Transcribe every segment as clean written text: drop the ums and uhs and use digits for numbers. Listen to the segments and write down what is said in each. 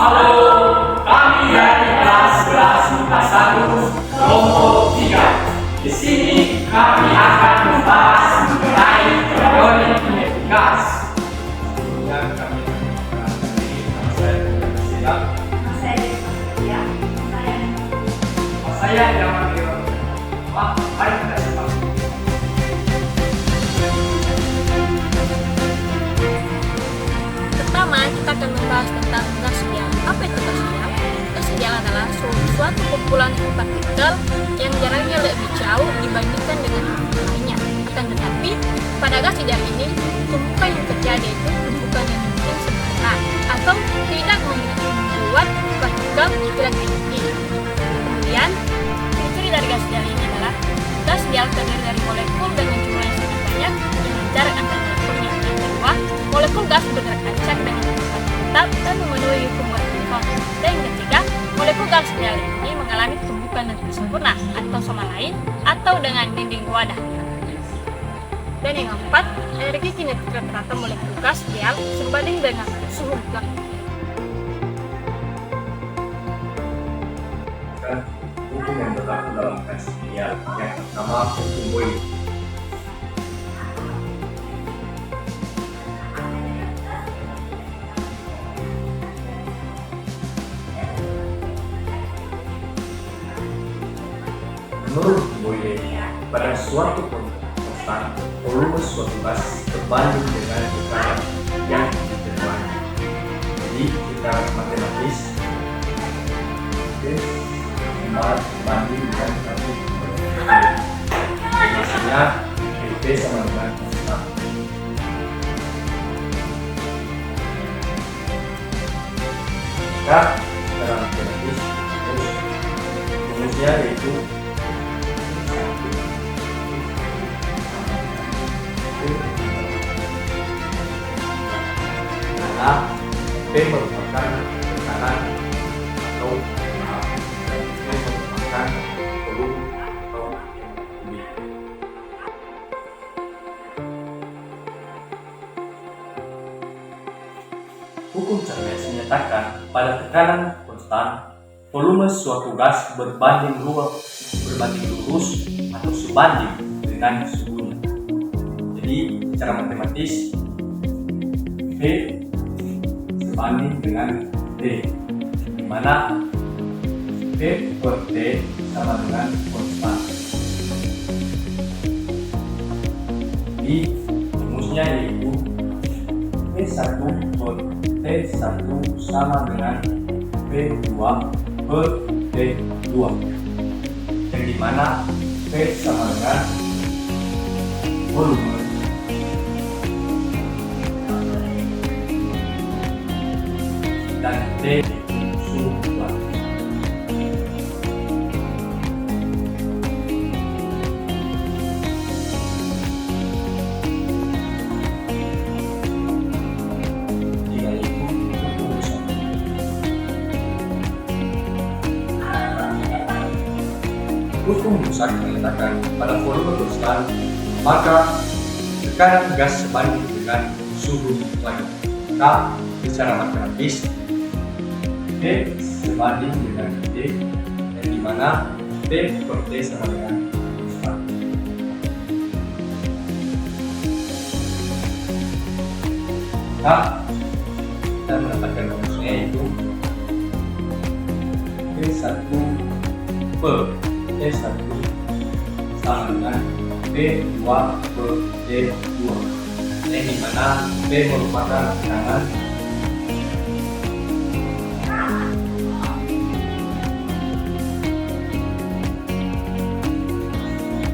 Halo, kami dari kelas 11 IPA 1, kelompok 3. Di sini kami akan membahas mengenai teori kinetik gas. Sebelumnya kami akan memperkenalkan diri. Nama saya Dr. Siap. Saya Diaman Dewa. Mari kita simak. Pertama, kita akan membahas tentang gas ideal. Apa itu gas ideal? Gas ideal adalah suatu kumpulan partikel yang jaraknya lebih jauh dibandingkan dengan lainnya. Tetapi, pada gas ideal ini, tumpukan yang terjadi itu tumpukan yang mungkin sempurna atau tidak membuat partikel tidak tinggi. Kemudian, ciri dari gas ideal ini adalah gas ideal terdiri dari molekul dengan jumlah yang sangat banyak dengan jarak antar molekulnya. Yang kedua, molekul gas bergerak acak dengan kecepatan tetap dan memenuhi hukum Waterton. Dan yang ketiga, molekul gas ideal ini mengalami tumbukan yang sempurna atau sama lain atau dengan dinding wadah. Dan yang keempat, energi kinetik rata-rata molekul gas ideal sebanding dengan suhu mutlak. Hukum yang berlaku dalam gas ideal yang pertama hukum Boyle. Menurut Boyle, pada suatu konstan, volume suatu gas berbanding dengan tekanan yang diterima. Jadi secara matematis, banding dengan satu hasilnya P sama dengan konstan. Maka secara matematis rumusnya yaitu karena P merupakan tekanan atau merupakan volume atau kubik. Hukum Charles menyatakan pada tekanan konstan volume suatu gas berbanding lurus atau sebanding dengan suhunya. Jadi secara matematis P sebanding dengan T, di mana P per T sama dengan konstan. Jadi rumusnya yaitu P1 per T1 sama dengan P2 per T2, yang dimana P sama dengan volume dan T itu suhu tubuh. Jika itu keputusan. Hukum Busak menyatakan pada volume konstan maka tekanan gas sebanding dengan suhu mutlak. Maka secara matematis T sebanding dengan T, yang dimana T per T sama dengan konstan. Maka kita mendapatkan rumusnya yaitu P1 per T1 sama dengan P2 per T2, yang dimana P merupakan tekanan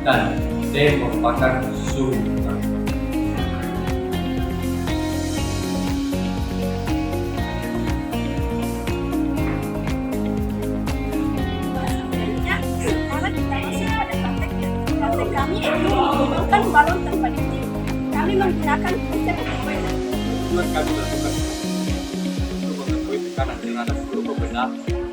dan T merupakan suhu. Kami itu menggunakan balon tanpa dinding. Kami menggunakan konsep Boyle. Tujuan kami lakukan untuk mengetahui tekanan terhadap volume benda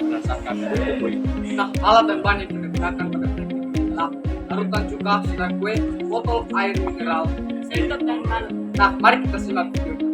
berdasarkan hukum Boyle. Nah, alat dan bahan yang kita gunakan pada teknik ini adalah larutan cuka, sinar kue, botol air mineral, Sendok dan balut. Nah, mari kita simak videonya.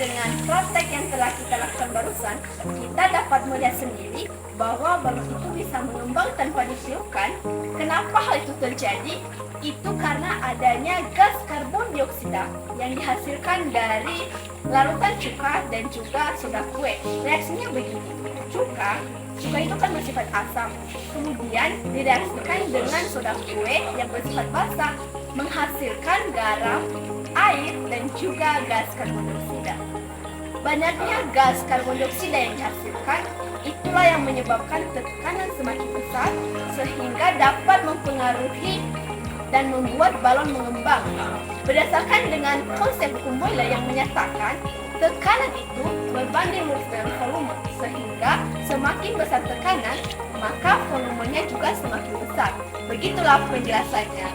dengan praktek yang telah kita lakukan barusan, kita dapat melihat sendiri bahwa balon itu bisa mengembang tanpa ditiupkan. Kenapa hal itu terjadi? Itu karena adanya gas karbon dioksida yang dihasilkan dari larutan cuka dan juga soda kue. Reaksinya begini, cuka itu kan bersifat asam, kemudian direaksikan dengan soda kue yang bersifat basa, menghasilkan garam, air, dan juga gas karbon dioksida. Banyaknya gas karbon dioksida yang dihasilkan, itulah yang menyebabkan tekanan semakin besar sehingga dapat mempengaruhi dan membuat balon mengembang. Berdasarkan dengan konsep hukum Boyle yang menyatakan tekanan itu berbanding lurus dengan volume, sehingga semakin besar tekanan, maka volumenya juga semakin besar. Begitulah penjelasannya.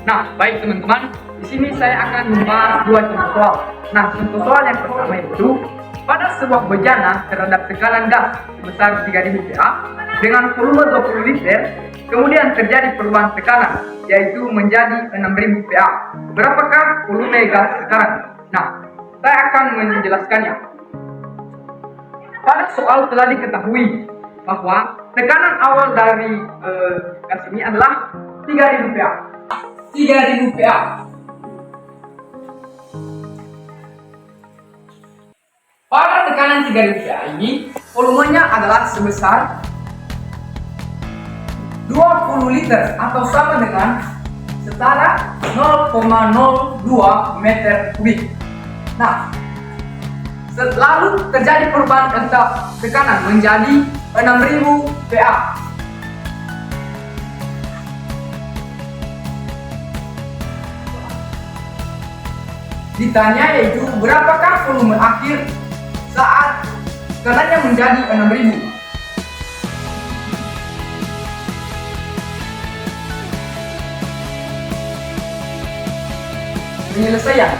Nah, baik teman-teman, di sini saya akan membahas dua contoh soal. Nah, contoh soal yang pertama itu pada sebuah bejana terhadap tekanan gas sebesar 3000 PA dengan volume 20 liter, kemudian terjadi perubahan tekanan, yaitu menjadi 6000 PA. Berapakah volume gas sekarang? Nah, saya akan menjelaskannya. Pada soal telah diketahui bahwa tekanan awal dari gas ini adalah 3000 PA. 3000 PA. Pada tekanan 3000 PA ini, volumenya adalah sebesar 20 liter atau sama dengan setara 0,02 meter kubik. Nah, lalu terjadi perubahan entah tekanan menjadi 6000 PA. Ditanya yaitu berapakah volume akhir saat tekanannya menjadi 6000. Penyelesaian.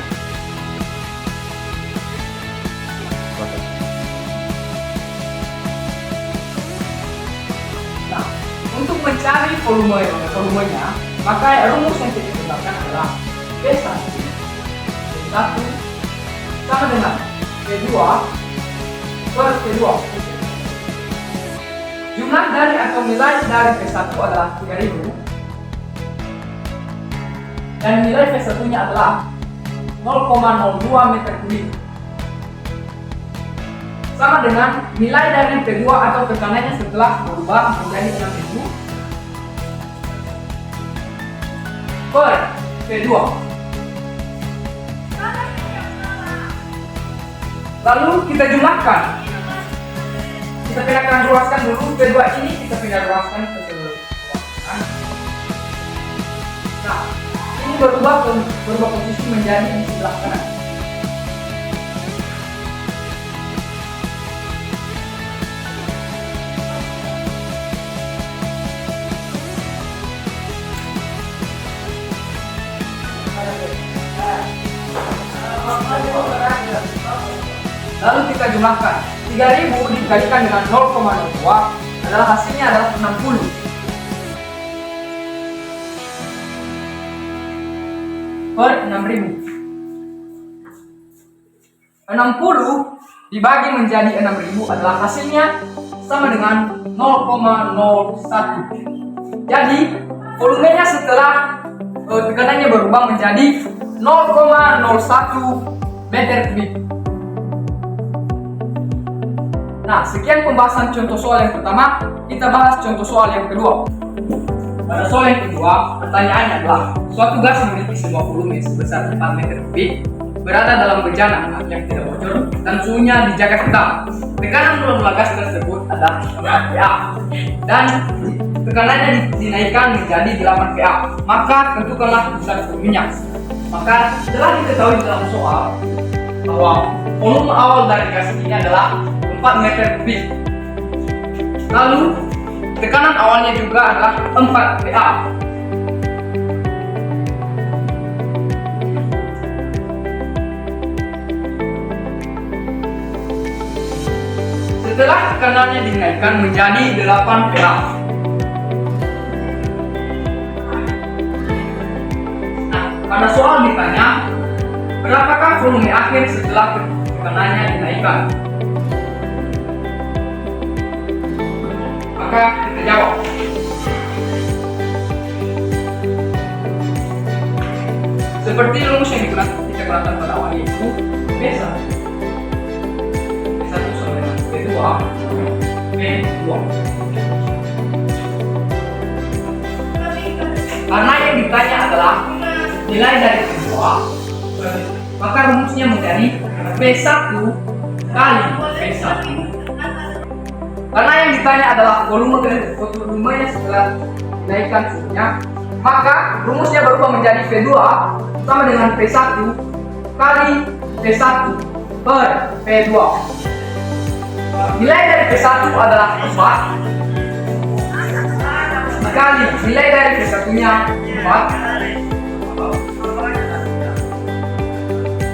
Nah, untuk mencari volumenya, maka rumus yang kita gunakan adalah P1 sama dengan P2 per P2. Jumlah dari atau nilai dari P1 adalah 3000 dan nilai P1 nya adalah 0,02 meter kubik, sama dengan nilai dari P2 atau tekanannya setelah berubah menjadi 6000 per P2. Lalu kita jumlahkan. Kita pindahkan ruaskan dulu P2 ini, kita pindah ruaskan ke ruaskan. Nah, ini berubah posisi menjadi di sebelah kanan. Lalu kita jumlahkan 3000 dikalikan dengan 0,02 adalah hasilnya adalah 60. Per 6000. 60 dibagi menjadi 6000 adalah hasilnya sama dengan 0,01. Jadi volumenya setelah tekanannya berubah menjadi 0,01 meter kubik. Nah, sekian pembahasan contoh soal yang pertama. Kita bahas contoh soal yang kedua. Pada soal yang kedua, pertanyaannya adalah suatu gas memiliki sebuah volume sebesar 4 meter kubik berada dalam bejana yang tidak bocor dan suhunya dijaga ketat. Tekanan mula gas tersebut adalah 4 PA dan tekanannya dinaikkan menjadi 8 PA. Maka tentukanlah besar volumenya. Maka telah diketahui dalam soal bahwa volume awal dari gas ini adalah 4 meter kubik. Lalu tekanan awalnya juga adalah 4 PA. Setelah tekanannya dinaikkan menjadi 8 PA, pada soal ditanya, berapakah volume akhir setelah tekanannya dinaikkan? Maka kita jawab. Seperti rumus yang kita gunakan pada awal yaitu B1 sama dengan B2 Karena yang ditanya adalah nilai dari B2, maka rumusnya menjadi B1 kali B1. Karena yang ditanya adalah volumenya setelah dinaikkan suhunya, maka rumusnya berubah menjadi V2 sama dengan P1 kali P1 per P2. Nilai dari P1 adalah 4 dikali nilai dari P1 nya 4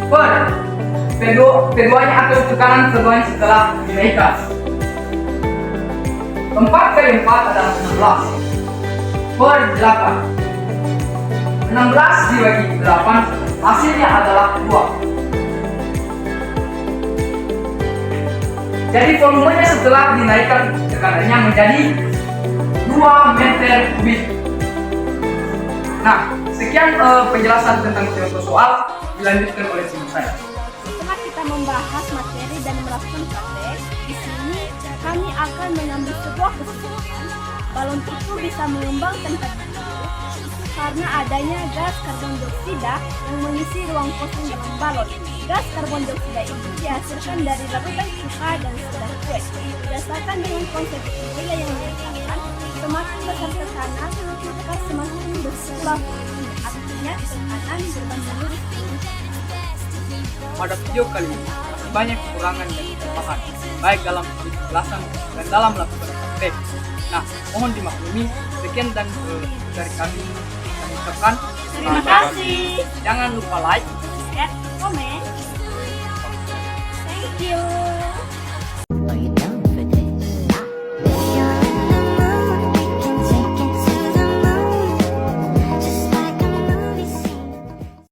per P2 nya atau tekanan keduanya setelah dinaikkan. 4 kali 4 adalah 16 per 8. 16 dibagi 8 hasilnya adalah 2. Jadi volumenya setelah dinaikkan tekanannya menjadi 2 meter kubik. Nah, sekian penjelasan tentang contoh soal, dilanjutkan oleh tim saya. Setelah kita membahas materi dan melakukan praktek, di sini kami akan mengambil sebuah kesimpulan. Balon itu bisa mengembang tanpa ditutup karena adanya gas karbon dioksida yang mengisi ruang kosong dalam balon. Gas karbon dioksida itu dihasilkan dari larutan cuka dan soda kue. Berdasarkan dengan konsep kimia yang dikatakan, semakin besar tekanan, maka semakin besar volume. Artinya tekanan berbanding lurus. Pada video kali ini masih banyak kekurangan dan kelemahan, baik dalam penjelasan dan dalam melakukan praktek. Nah, mohon dimaklumi. Sekian dan dari kami ucapkan Terima kasih. Jangan lupa like, Share,